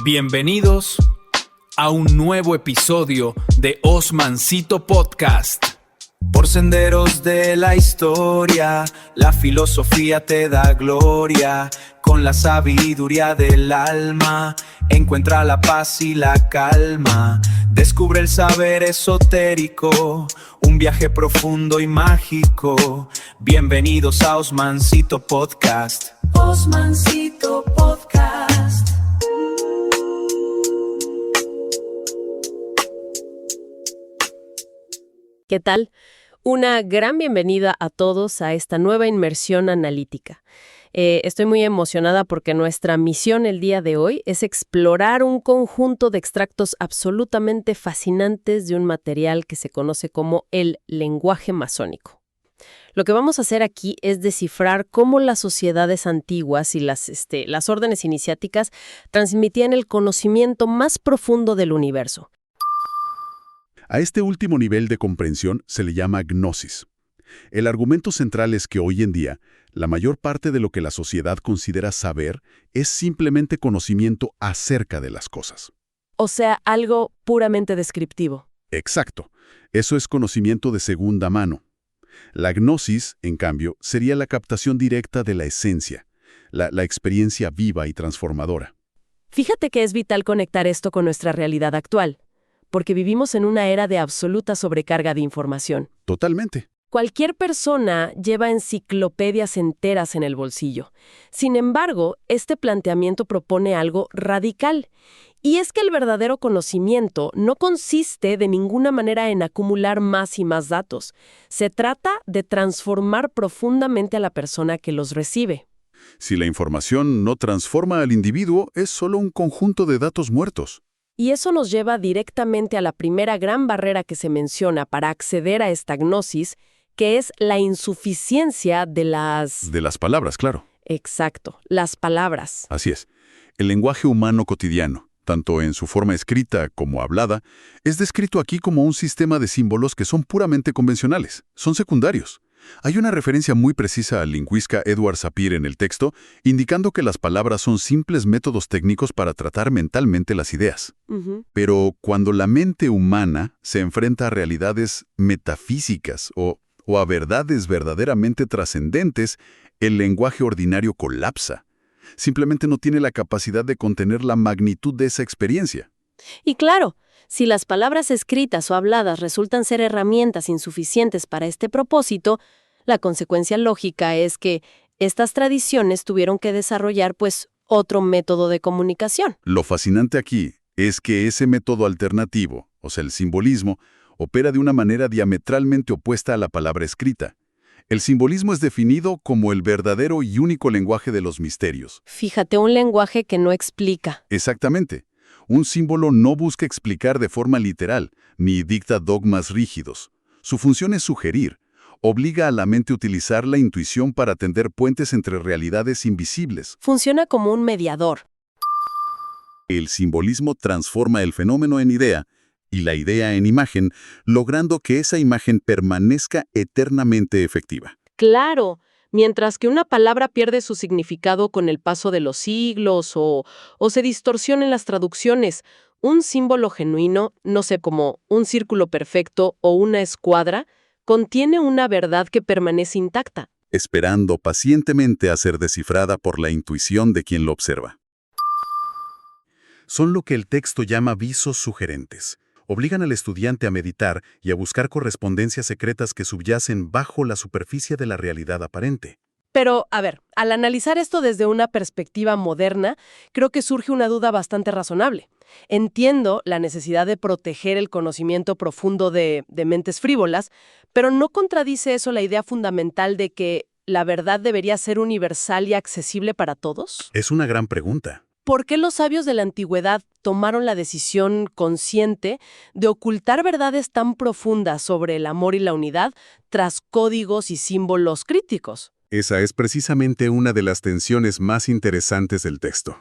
Bienvenidos a un nuevo episodio de Osmancito Podcast. Por senderos de la historia, la filosofía te da gloria. Con la sabiduría del alma, encuentra la paz y la calma. Descubre el saber esotérico, un viaje profundo y mágico. Bienvenidos a Osmancito Podcast. Osmancito Podcast. ¿Qué tal? Una gran bienvenida a todos a esta nueva inmersión analítica. Estoy muy emocionada porque nuestra misión el día de hoy es explorar un conjunto de extractos absolutamente fascinantes de un material que se conoce como el lenguaje masónico. Lo que vamos a hacer aquí es descifrar cómo las sociedades antiguas y las órdenes iniciáticas transmitían el conocimiento más profundo del universo. A este último nivel de comprensión se le llama gnosis. El argumento central es que hoy en día, la mayor parte de lo que la sociedad considera saber es simplemente conocimiento acerca de las cosas. O sea, algo puramente descriptivo. Exacto. Eso es conocimiento de segunda mano. La gnosis, en cambio, sería la captación directa de la esencia, la experiencia viva y transformadora. Fíjate que es vital conectar esto con nuestra realidad actual, porque vivimos en una era de absoluta sobrecarga de información. Totalmente. Cualquier persona lleva enciclopedias enteras en el bolsillo. Sin embargo, este planteamiento propone algo radical, y es que el verdadero conocimiento no consiste de ninguna manera en acumular más y más datos. Se trata de transformar profundamente a la persona que los recibe. Si la información no transforma al individuo, es solo un conjunto de datos muertos. Y eso nos lleva directamente a la primera gran barrera que se menciona para acceder a esta gnosis, que es la insuficiencia de las... De las palabras, claro. Exacto, las palabras. Así es. El lenguaje humano cotidiano, tanto en su forma escrita como hablada, es descrito aquí como un sistema de símbolos que son puramente convencionales, son secundarios. Hay una referencia muy precisa al lingüista Edward Sapir en el texto, indicando que las palabras son simples métodos técnicos para tratar mentalmente las ideas. Pero cuando la mente humana se enfrenta a realidades metafísicas o a verdades verdaderamente trascendentes, el lenguaje ordinario colapsa. Simplemente no tiene la capacidad de contener la magnitud de esa experiencia. Y claro, si las palabras escritas o habladas resultan ser herramientas insuficientes para este propósito, la consecuencia lógica es que estas tradiciones tuvieron que desarrollar, otro método de comunicación. Lo fascinante aquí es que ese método alternativo, o sea, el simbolismo, opera de una manera diametralmente opuesta a la palabra escrita. El simbolismo es definido como el verdadero y único lenguaje de los misterios. Fíjate, un lenguaje que no explica. Exactamente. Un símbolo no busca explicar de forma literal, ni dicta dogmas rígidos. Su función es sugerir. Obliga a la mente a utilizar la intuición para tender puentes entre realidades invisibles. Funciona como un mediador. El simbolismo transforma el fenómeno en idea, y la idea en imagen, logrando que esa imagen permanezca eternamente efectiva. Claro, mientras que una palabra pierde su significado con el paso de los siglos o se distorsiona en las traducciones, un símbolo genuino, no sé, como un círculo perfecto o una escuadra, contiene una verdad que permanece intacta. Esperando pacientemente a ser descifrada por la intuición de quien lo observa. Son lo que el texto llama visos sugerentes. Obligan al estudiante a meditar y a buscar correspondencias secretas que subyacen bajo la superficie de la realidad aparente. Pero, a ver, al analizar esto desde una perspectiva moderna, creo que surge una duda bastante razonable. Entiendo la necesidad de proteger el conocimiento profundo de mentes frívolas, pero ¿no contradice eso la idea fundamental de que la verdad debería ser universal y accesible para todos? Es una gran pregunta. ¿Por qué los sabios de la antigüedad tomaron la decisión consciente de ocultar verdades tan profundas sobre el amor y la unidad tras códigos y símbolos críticos? Esa es precisamente una de las tensiones más interesantes del texto.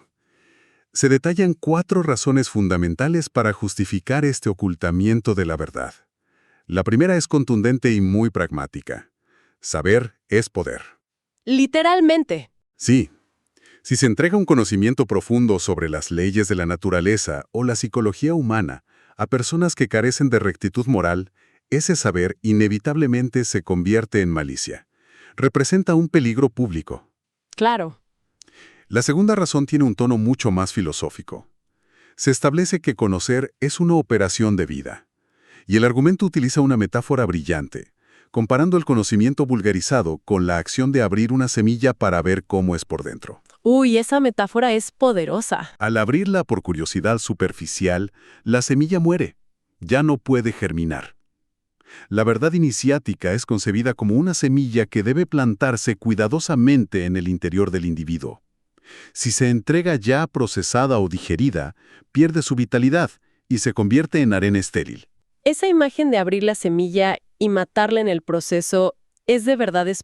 Se detallan 4 razones fundamentales para justificar este ocultamiento de la verdad. La primera es contundente y muy pragmática. Saber es poder. Literalmente. Sí. Si se entrega un conocimiento profundo sobre las leyes de la naturaleza o la psicología humana a personas que carecen de rectitud moral, ese saber inevitablemente se convierte en malicia. Representa un peligro público. Claro. La segunda razón tiene un tono mucho más filosófico. Se establece que conocer es una operación de vida. Y el argumento utiliza una metáfora brillante, comparando el conocimiento vulgarizado con la acción de abrir una semilla para ver cómo es por dentro. Uy, esa metáfora es poderosa. Al abrirla por curiosidad superficial, la semilla muere. Ya no puede germinar. La verdad iniciática es concebida como una semilla que debe plantarse cuidadosamente en el interior del individuo. Si se entrega ya procesada o digerida, pierde su vitalidad y se convierte en arena estéril. Esa imagen de abrir la semilla y matarla en el proceso es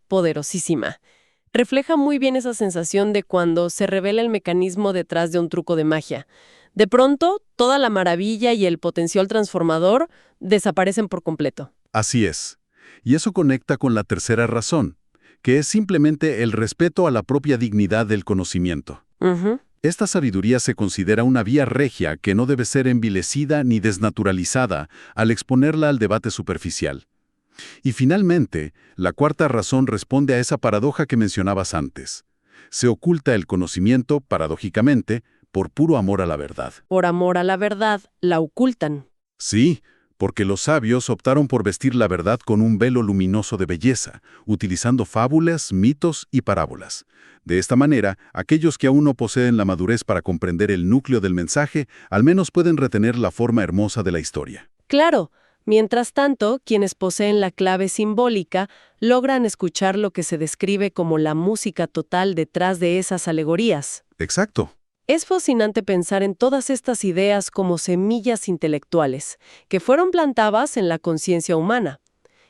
poderosísima. Refleja muy bien esa sensación de cuando se revela el mecanismo detrás de un truco de magia. De pronto, toda la maravilla y el potencial transformador desaparecen por completo. Así es. Y eso conecta con la tercera razón, que es simplemente el respeto a la propia dignidad del conocimiento. Ujú. Esta sabiduría se considera una vía regia que no debe ser envilecida ni desnaturalizada al exponerla al debate superficial. Y finalmente, la cuarta razón responde a esa paradoja que mencionabas antes. Se oculta el conocimiento, paradójicamente, por puro amor a la verdad. Por amor a la verdad, la ocultan. Sí, porque los sabios optaron por vestir la verdad con un velo luminoso de belleza, utilizando fábulas, mitos y parábolas. De esta manera, aquellos que aún no poseen la madurez para comprender el núcleo del mensaje, al menos pueden retener la forma hermosa de la historia. Claro. Mientras tanto, quienes poseen la clave simbólica logran escuchar lo que se describe como la música total detrás de esas alegorías. Exacto. Es fascinante pensar en todas estas ideas como semillas intelectuales, que fueron plantadas en la conciencia humana.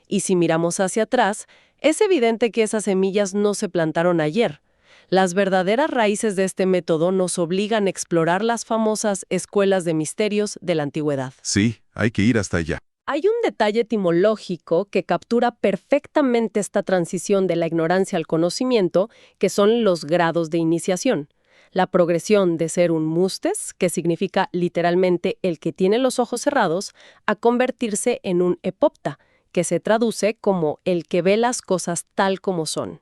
Y si miramos hacia atrás, es evidente que esas semillas no se plantaron ayer. Las verdaderas raíces de este método nos obligan a explorar las famosas escuelas de misterios de la antigüedad. Sí, hay que ir hasta allá. Hay un detalle etimológico que captura perfectamente esta transición de la ignorancia al conocimiento, que son los grados de iniciación. La progresión de ser un mustes, que significa literalmente el que tiene los ojos cerrados, a convertirse en un epopta, que se traduce como el que ve las cosas tal como son.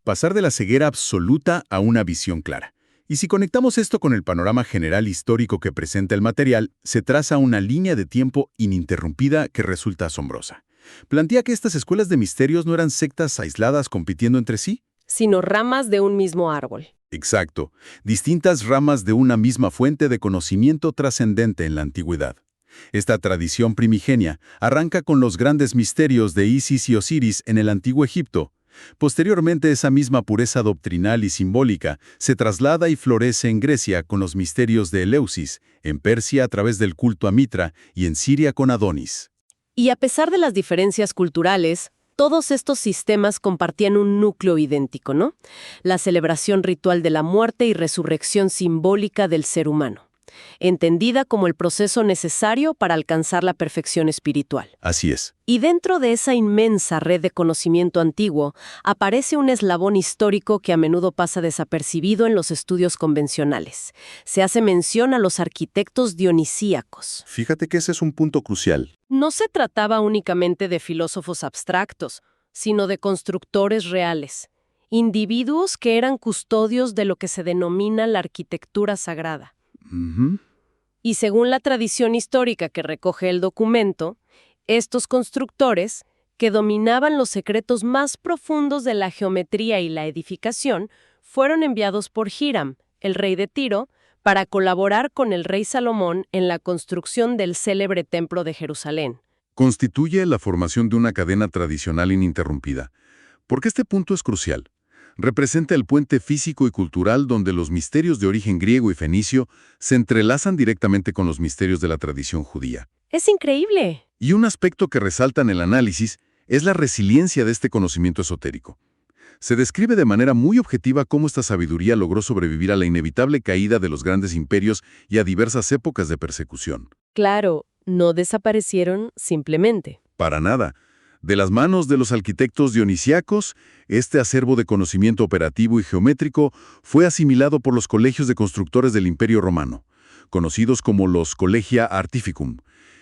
Pasar de la ceguera absoluta a una visión clara. Y si conectamos esto con el panorama general histórico que presenta el material, se traza una línea de tiempo ininterrumpida que resulta asombrosa. Plantea que estas escuelas de misterios no eran sectas aisladas compitiendo entre sí, sino ramas de un mismo árbol. Exacto, distintas ramas de una misma fuente de conocimiento trascendente en la antigüedad. Esta tradición primigenia arranca con los grandes misterios de Isis y Osiris en el antiguo Egipto. Posteriormente, esa misma pureza doctrinal y simbólica se traslada y florece en Grecia con los misterios de Eleusis, en Persia a través del culto a Mitra y en Siria con Adonis. Y a pesar de las diferencias culturales, todos estos sistemas compartían un núcleo idéntico, ¿no? La celebración ritual de la muerte y resurrección simbólica del ser humano, entendida como el proceso necesario para alcanzar la perfección espiritual. Así es. Y dentro de esa inmensa red de conocimiento antiguo, aparece un eslabón histórico que a menudo pasa desapercibido en los estudios convencionales. Se hace mención a los arquitectos dionisíacos. Fíjate que ese es un punto crucial. No se trataba únicamente de filósofos abstractos, sino de constructores reales, individuos que eran custodios de lo que se denomina la arquitectura sagrada. Y según la tradición histórica que recoge el documento, estos constructores, que dominaban los secretos más profundos de la geometría y la edificación, fueron enviados por Hiram, el rey de Tiro, para colaborar con el rey Salomón en la construcción del célebre Templo de Jerusalén. Constituye la formación de una cadena tradicional ininterrumpida. Porque este punto es crucial. Representa el puente físico y cultural donde los misterios de origen griego y fenicio se entrelazan directamente con los misterios de la tradición judía. ¡Es increíble! Y un aspecto que resalta en el análisis es la resiliencia de este conocimiento esotérico. Se describe de manera muy objetiva cómo esta sabiduría logró sobrevivir a la inevitable caída de los grandes imperios y a diversas épocas de persecución. Claro, no desaparecieron simplemente. Para nada. De las manos de los arquitectos dionisíacos, este acervo de conocimiento operativo y geométrico fue asimilado por los colegios de constructores del Imperio Romano, conocidos como los Collegia Artificum,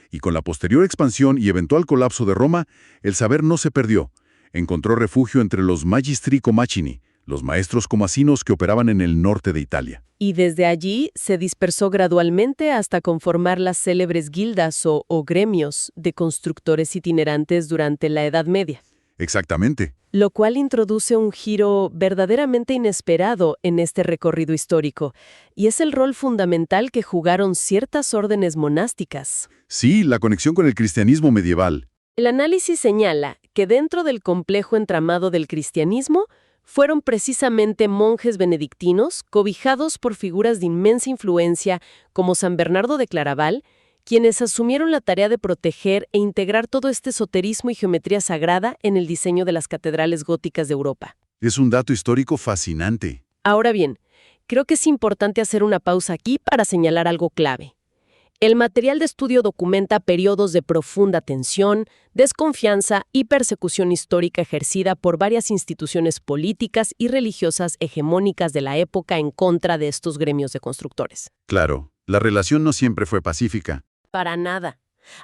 y con la posterior expansión y eventual colapso de Roma, el saber no se perdió. Encontró refugio entre los Magistri Comacini, los maestros comasinos que operaban en el norte de Italia. Y desde allí se dispersó gradualmente hasta conformar las célebres guildas o gremios de constructores itinerantes durante la Edad Media. Exactamente. Lo cual introduce un giro verdaderamente inesperado en este recorrido histórico, y es el rol fundamental que jugaron ciertas órdenes monásticas. Sí, la conexión con el cristianismo medieval. El análisis señala que dentro del complejo entramado del cristianismo fueron precisamente monjes benedictinos, cobijados por figuras de inmensa influencia como San Bernardo de Claraval, quienes asumieron la tarea de proteger e integrar todo este esoterismo y geometría sagrada en el diseño de las catedrales góticas de Europa. Es un dato histórico fascinante. Ahora bien, creo que es importante hacer una pausa aquí para señalar algo clave. El material de estudio documenta periodos de profunda tensión, desconfianza y persecución histórica ejercida por varias instituciones políticas y religiosas hegemónicas de la época en contra de estos gremios de constructores. Claro, la relación no siempre fue pacífica. Para nada.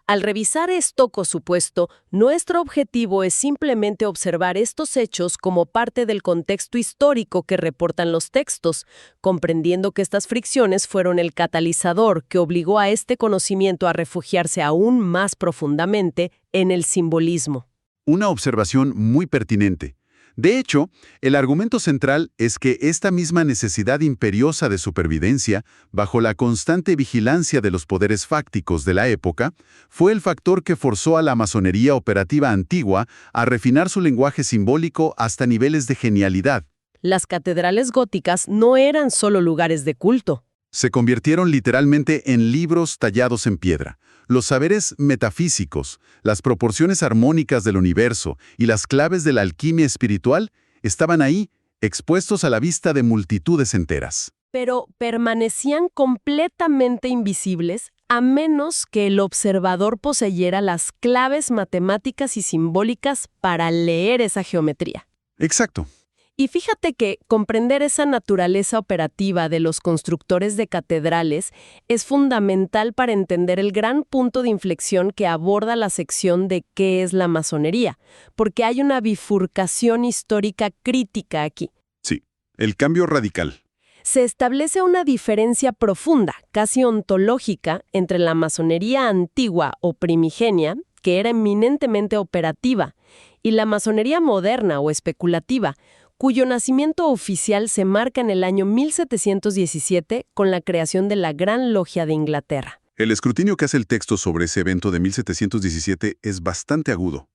Al revisar esto supuesto, nuestro objetivo es simplemente observar estos hechos como parte del contexto histórico que reportan los textos, comprendiendo que estas fricciones fueron el catalizador que obligó a este conocimiento a refugiarse aún más profundamente en el simbolismo. Una observación muy pertinente. De hecho, el argumento central es que esta misma necesidad imperiosa de supervivencia, bajo la constante vigilancia de los poderes fácticos de la época, fue el factor que forzó a la masonería operativa antigua a refinar su lenguaje simbólico hasta niveles de genialidad. Las catedrales góticas no eran solo lugares de culto. Se convirtieron literalmente en libros tallados en piedra. Los saberes metafísicos, las proporciones armónicas del universo y las claves de la alquimia espiritual estaban ahí, expuestos a la vista de multitudes enteras. Pero permanecían completamente invisibles a menos que el observador poseyera las claves matemáticas y simbólicas para leer esa geometría. Exacto. Y fíjate que comprender esa naturaleza operativa de los constructores de catedrales es fundamental para entender el gran punto de inflexión que aborda la sección de ¿qué es la masonería? Porque hay una bifurcación histórica crítica aquí. Sí, el cambio radical. Se establece una diferencia profunda, casi ontológica, entre la masonería antigua o primigenia, que era eminentemente operativa, y la masonería moderna o especulativa, cuyo nacimiento oficial se marca en el año 1717 con la creación de la Gran Logia de Inglaterra. El escrutinio que hace el texto sobre ese evento de 1717 es bastante agudo.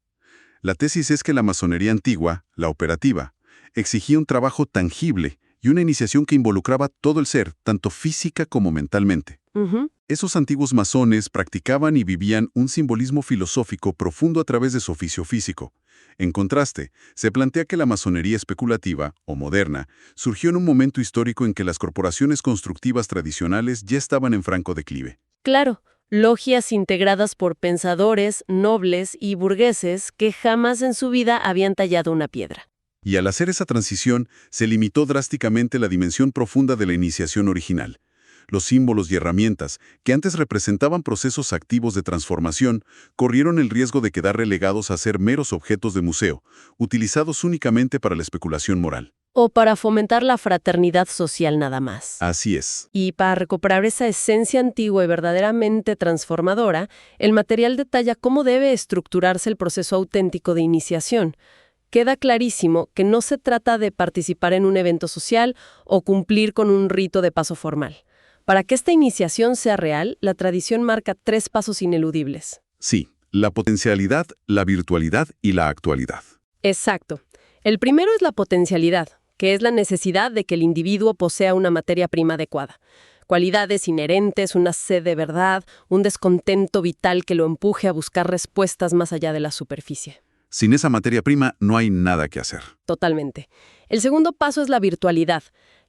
La tesis es que la masonería antigua, la operativa, exigía un trabajo tangible y una iniciación que involucraba todo el ser, tanto física como mentalmente. Esos antiguos masones practicaban y vivían un simbolismo filosófico profundo a través de su oficio físico. En contraste, se plantea que la masonería especulativa, o moderna, surgió en un momento histórico en que las corporaciones constructivas tradicionales ya estaban en franco declive. Claro, logias integradas por pensadores, nobles y burgueses que jamás en su vida habían tallado una piedra. Y al hacer esa transición, se limitó drásticamente la dimensión profunda de la iniciación original. Los símbolos y herramientas, que antes representaban procesos activos de transformación, corrieron el riesgo de quedar relegados a ser meros objetos de museo, utilizados únicamente para la especulación moral. O para fomentar la fraternidad social nada más. Así es. Y para recuperar esa esencia antigua y verdaderamente transformadora, el material detalla cómo debe estructurarse el proceso auténtico de iniciación. Queda clarísimo que no se trata de participar en un evento social o cumplir con un rito de paso formal. Para que esta iniciación sea real, la tradición marca 3 pasos ineludibles. Sí, la potencialidad, la virtualidad y la actualidad. Exacto. El primero es la potencialidad, que es la necesidad de que el individuo posea una materia prima adecuada. Cualidades inherentes, una sed de verdad, un descontento vital que lo empuje a buscar respuestas más allá de la superficie. Sin esa materia prima no hay nada que hacer. Totalmente. El segundo paso es la virtualidad,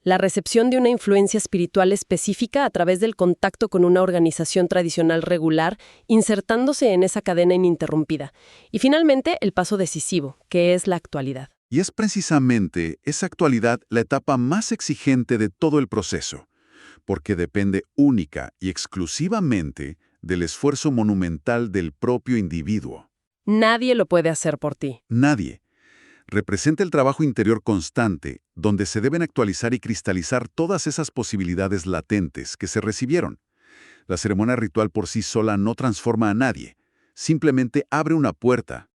la recepción de una influencia espiritual específica a través del contacto con una organización tradicional regular, insertándose en esa cadena ininterrumpida. Y finalmente, el paso decisivo, que es la actualidad. Y es precisamente esa actualidad la etapa más exigente de todo el proceso, porque depende única y exclusivamente del esfuerzo monumental del propio individuo. Nadie lo puede hacer por ti. Nadie. Representa el trabajo interior constante, donde se deben actualizar y cristalizar todas esas posibilidades latentes que se recibieron. La ceremonia ritual por sí sola no transforma a nadie, simplemente abre una puerta.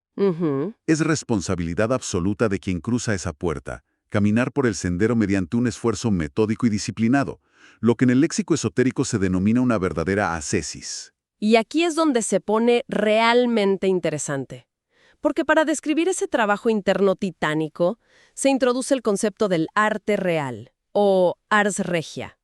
Es responsabilidad absoluta de quien cruza esa puerta, caminar por el sendero mediante un esfuerzo metódico y disciplinado, lo que en el léxico esotérico se denomina una verdadera ascesis. Y aquí es donde se pone realmente interesante. Porque para describir ese trabajo interno titánico, se introduce el concepto del arte real, o ars regia.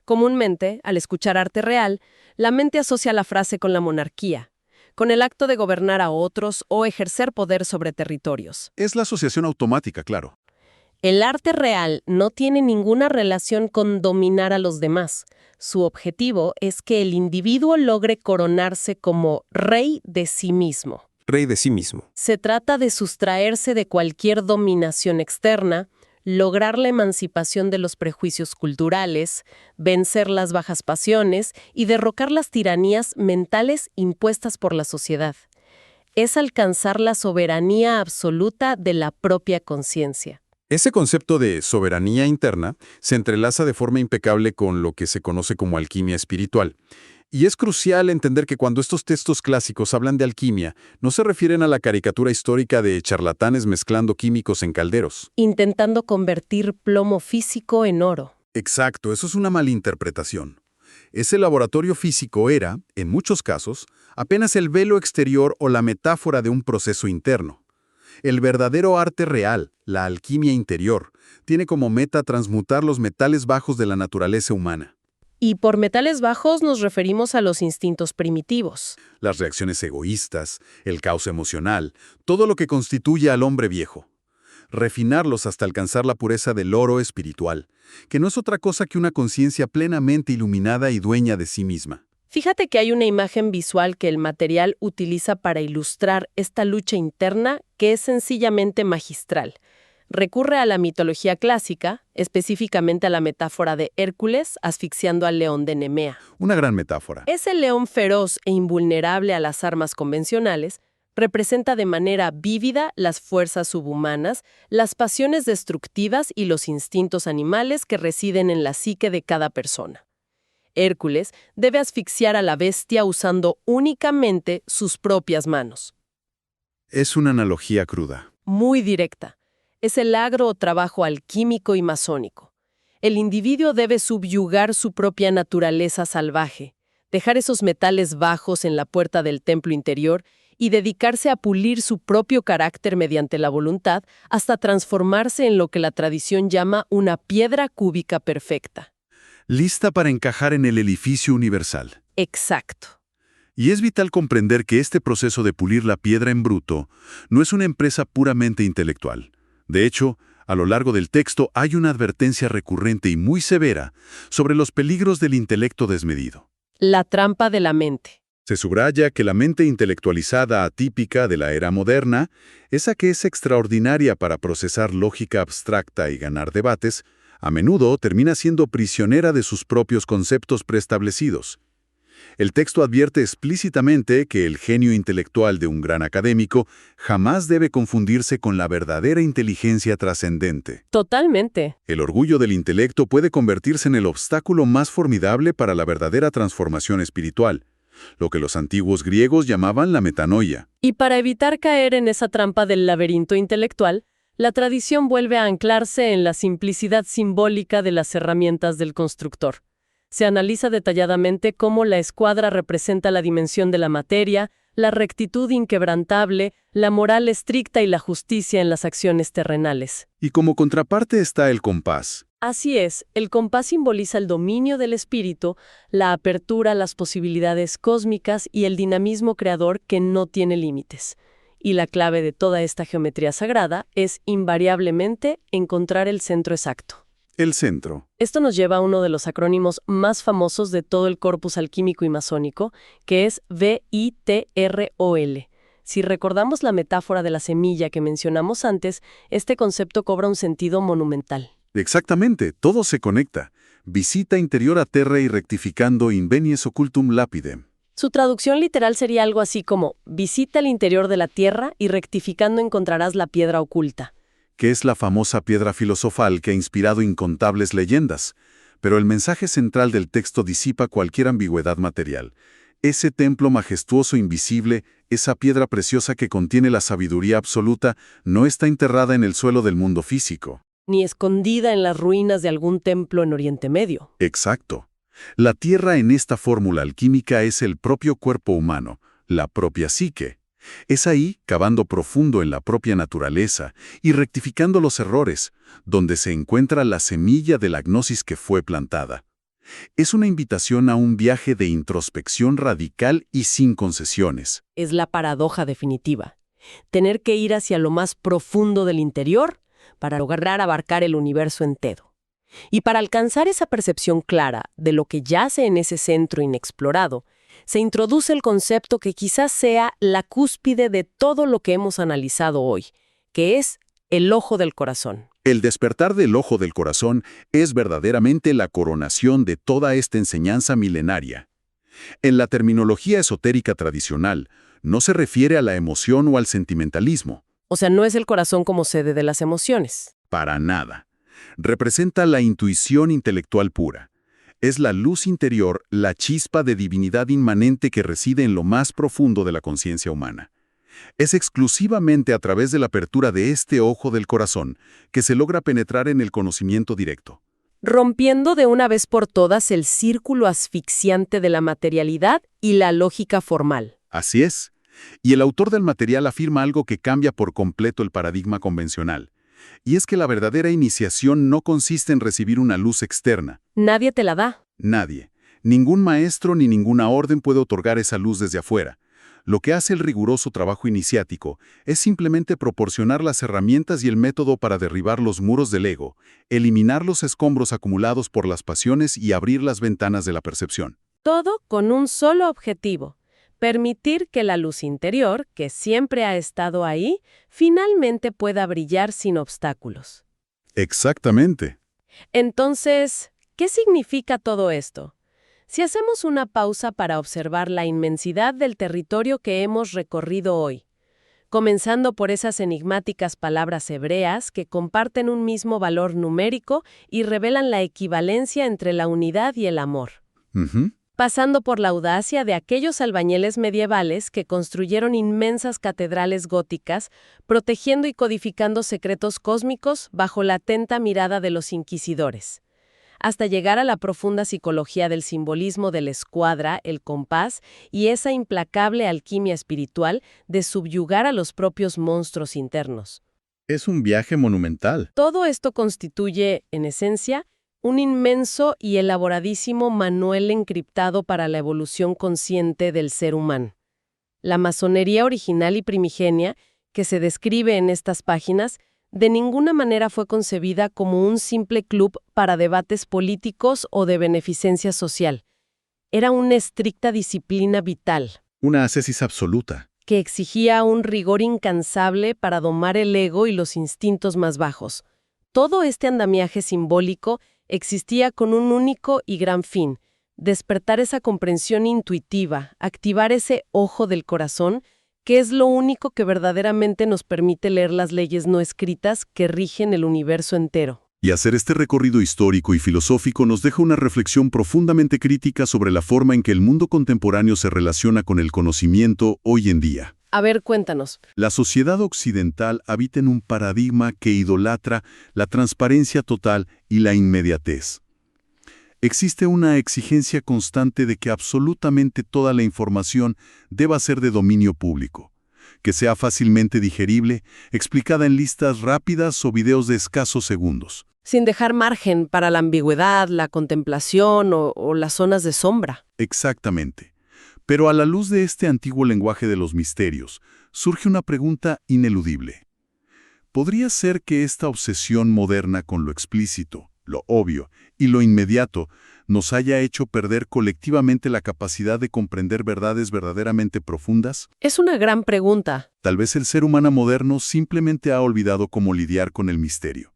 Comúnmente, al escuchar arte real, la mente asocia la frase con la monarquía, con el acto de gobernar a otros o ejercer poder sobre territorios. Es la asociación automática, claro. El arte real no tiene ninguna relación con dominar a los demás. Su objetivo es que el individuo logre coronarse como rey de sí mismo. Rey de sí mismo. Se trata de sustraerse de cualquier dominación externa, lograr la emancipación de los prejuicios culturales, vencer las bajas pasiones y derrocar las tiranías mentales impuestas por la sociedad. Es alcanzar la soberanía absoluta de la propia conciencia. Ese concepto de soberanía interna se entrelaza de forma impecable con lo que se conoce como alquimia espiritual. Y es crucial entender que cuando estos textos clásicos hablan de alquimia, no se refieren a la caricatura histórica de charlatanes mezclando químicos en calderos. Intentando convertir plomo físico en oro. Exacto, eso es una malinterpretación. Ese laboratorio físico era, en muchos casos, apenas el velo exterior o la metáfora de un proceso interno. El verdadero arte real, la alquimia interior, tiene como meta transmutar los metales bajos de la naturaleza humana. Y por metales bajos nos referimos a los instintos primitivos. Las reacciones egoístas, el caos emocional, todo lo que constituye al hombre viejo. Refinarlos hasta alcanzar la pureza del oro espiritual, que no es otra cosa que una conciencia plenamente iluminada y dueña de sí misma. Fíjate que hay una imagen visual que el material utiliza para ilustrar esta lucha interna que es sencillamente magistral. Recurre a la mitología clásica, específicamente a la metáfora de Hércules asfixiando al león de Nemea. Una gran metáfora. Ese león feroz e invulnerable a las armas convencionales representa de manera vívida las fuerzas subhumanas, las pasiones destructivas y los instintos animales que residen en la psique de cada persona. Hércules debe asfixiar a la bestia usando únicamente sus propias manos. Es una analogía cruda. Muy directa. Es el agro trabajo alquímico y masónico. El individuo debe subyugar su propia naturaleza salvaje, dejar esos metales bajos en la puerta del templo interior y dedicarse a pulir su propio carácter mediante la voluntad hasta transformarse en lo que la tradición llama una piedra cúbica perfecta. Lista para encajar en el edificio universal. Exacto. Y es vital comprender que este proceso de pulir la piedra en bruto no es una empresa puramente intelectual. De hecho, a lo largo del texto hay una advertencia recurrente y muy severa sobre los peligros del intelecto desmedido. La trampa de la mente. Se subraya que la mente intelectualizada atípica de la era moderna, esa que es extraordinaria para procesar lógica abstracta y ganar debates, a menudo termina siendo prisionera de sus propios conceptos preestablecidos. El texto advierte explícitamente que el genio intelectual de un gran académico jamás debe confundirse con la verdadera inteligencia trascendente. Totalmente. El orgullo del intelecto puede convertirse en el obstáculo más formidable para la verdadera transformación espiritual, lo que los antiguos griegos llamaban la metanoia. Y para evitar caer en esa trampa del laberinto intelectual, la tradición vuelve a anclarse en la simplicidad simbólica de las herramientas del constructor. Se analiza detalladamente cómo la escuadra representa la dimensión de la materia, la rectitud inquebrantable, la moral estricta y la justicia en las acciones terrenales. Y como contraparte está el compás. Así es, el compás simboliza el dominio del espíritu, la apertura a las posibilidades cósmicas y el dinamismo creador que no tiene límites. Y la clave de toda esta geometría sagrada es invariablemente encontrar el centro exacto. El centro. Esto nos lleva a uno de los acrónimos más famosos de todo el corpus alquímico y masónico, que es VITROL. Si recordamos la metáfora de la semilla que mencionamos antes, este concepto cobra un sentido monumental. Exactamente, todo se conecta. Visita interior a terra y rectificando invenies occultum lapidem. Su traducción literal sería algo así como, visita el interior de la tierra y rectificando encontrarás la piedra oculta. Que es la famosa piedra filosofal que ha inspirado incontables leyendas. Pero el mensaje central del texto disipa cualquier ambigüedad material. Ese templo majestuoso invisible, esa piedra preciosa que contiene la sabiduría absoluta, no está enterrada en el suelo del mundo físico. Ni escondida en las ruinas de algún templo en Oriente Medio. Exacto. La tierra en esta fórmula alquímica es el propio cuerpo humano, la propia psique. Es ahí, cavando profundo en la propia naturaleza y rectificando los errores, donde se encuentra la semilla de la gnosis que fue plantada. Es una invitación a un viaje de introspección radical y sin concesiones. Es la paradoja definitiva. Tener que ir hacia lo más profundo del interior para lograr abarcar el universo entero. Y para alcanzar esa percepción clara de lo que yace en ese centro inexplorado, se introduce el concepto que quizás sea la cúspide de todo lo que hemos analizado hoy, que es el ojo del corazón. El despertar del ojo del corazón es verdaderamente la coronación de toda esta enseñanza milenaria. En la terminología esotérica tradicional, no se refiere a la emoción o al sentimentalismo. O sea, no es el corazón como sede de las emociones. Para nada. Representa la intuición intelectual pura. Es la luz interior, la chispa de divinidad inmanente que reside en lo más profundo de la conciencia humana. Es exclusivamente a través de la apertura de este ojo del corazón que se logra penetrar en el conocimiento directo. Rompiendo de una vez por todas el círculo asfixiante de la materialidad y la lógica formal. Así es. Y el autor del material afirma algo que cambia por completo el paradigma convencional. Y es que la verdadera iniciación no consiste en recibir una luz externa. Nadie te la da. Nadie. Ningún maestro ni ninguna orden puede otorgar esa luz desde afuera. Lo que hace el riguroso trabajo iniciático es simplemente proporcionar las herramientas y el método para derribar los muros del ego, eliminar los escombros acumulados por las pasiones y abrir las ventanas de la percepción. Todo con un solo objetivo: permitir que la luz interior, que siempre ha estado ahí, finalmente pueda brillar sin obstáculos. Exactamente. Entonces, ¿qué significa todo esto? Si hacemos una pausa para observar la inmensidad del territorio que hemos recorrido hoy, comenzando por esas enigmáticas palabras hebreas que comparten un mismo valor numérico y revelan la equivalencia entre la unidad y el amor. Pasando por la audacia de aquellos albañiles medievales que construyeron inmensas catedrales góticas, protegiendo y codificando secretos cósmicos bajo la atenta mirada de los inquisidores, hasta llegar a la profunda psicología del simbolismo de la escuadra, el compás y esa implacable alquimia espiritual de subyugar a los propios monstruos internos. Es un viaje monumental. Todo esto constituye, en esencia, un inmenso y elaboradísimo manual encriptado para la evolución consciente del ser humano. La masonería original y primigenia, que se describe en estas páginas, de ninguna manera fue concebida como un simple club para debates políticos o de beneficencia social. Era una estricta disciplina vital. Una ascesis absoluta. Que exigía un rigor incansable para domar el ego y los instintos más bajos. Todo este andamiaje simbólico existía con un único y gran fin: despertar esa comprensión intuitiva, activar ese ojo del corazón, que es lo único que verdaderamente nos permite leer las leyes no escritas que rigen el universo entero. Y hacer este recorrido histórico y filosófico nos deja una reflexión profundamente crítica sobre la forma en que el mundo contemporáneo se relaciona con el conocimiento hoy en día. A ver, cuéntanos. La sociedad occidental habita en un paradigma que idolatra la transparencia total y la inmediatez. Existe una exigencia constante de que absolutamente toda la información deba ser de dominio público, que sea fácilmente digerible, explicada en listas rápidas o videos de escasos segundos. Sin dejar margen para la ambigüedad, la contemplación o las zonas de sombra. Exactamente. Pero a la luz de este antiguo lenguaje de los misterios, surge una pregunta ineludible. ¿Podría ser que esta obsesión moderna con lo explícito, lo obvio y lo inmediato nos haya hecho perder colectivamente la capacidad de comprender verdades verdaderamente profundas? Es una gran pregunta. Tal vez el ser humano moderno simplemente ha olvidado cómo lidiar con el misterio.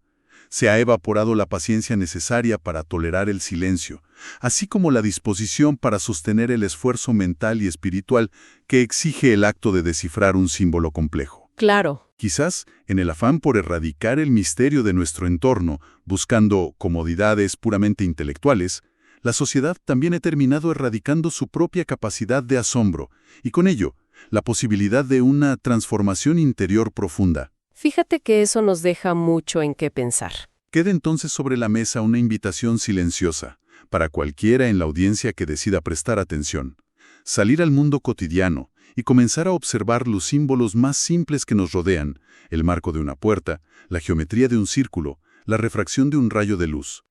Se ha evaporado la paciencia necesaria para tolerar el silencio, así como la disposición para sostener el esfuerzo mental y espiritual que exige el acto de descifrar un símbolo complejo. Claro. Quizás, en el afán por erradicar el misterio de nuestro entorno, buscando comodidades puramente intelectuales, la sociedad también ha terminado erradicando su propia capacidad de asombro, y con ello, la posibilidad de una transformación interior profunda. Fíjate que eso nos deja mucho en qué pensar. Queda entonces sobre la mesa una invitación silenciosa, para cualquiera en la audiencia que decida prestar atención. Salir al mundo cotidiano y comenzar a observar los símbolos más simples que nos rodean, el marco de una puerta, la geometría de un círculo, la refracción de un rayo de luz.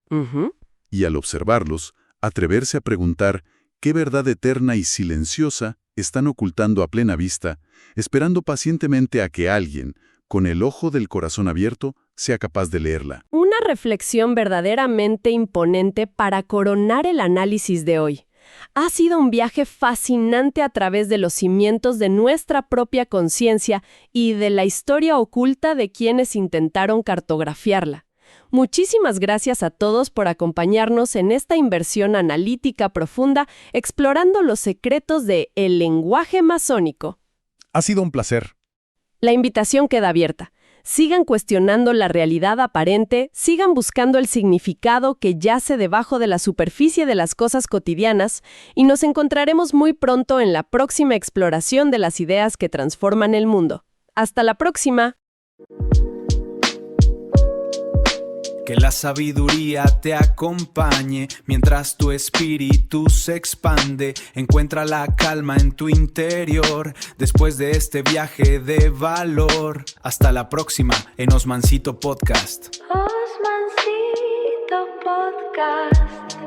Y al observarlos, atreverse a preguntar qué verdad eterna y silenciosa están ocultando a plena vista, esperando pacientemente a que alguien, con el ojo del corazón abierto, sea capaz de leerla. Una reflexión verdaderamente imponente para coronar el análisis de hoy. Ha sido un viaje fascinante a través de los cimientos de nuestra propia conciencia y de la historia oculta de quienes intentaron cartografiarla. Muchísimas gracias a todos por acompañarnos en esta inmersión analítica profunda explorando los secretos de el lenguaje masónico. Ha sido un placer. La invitación queda abierta. Sigan cuestionando la realidad aparente, sigan buscando el significado que yace debajo de la superficie de las cosas cotidianas y nos encontraremos muy pronto en la próxima exploración de las ideas que transforman el mundo. ¡Hasta la próxima! Que la sabiduría te acompañe mientras tu espíritu se expande. Encuentra la calma en tu interior después de este viaje de valor. Hasta la próxima en Osmancito Podcast. Osmancito Podcast.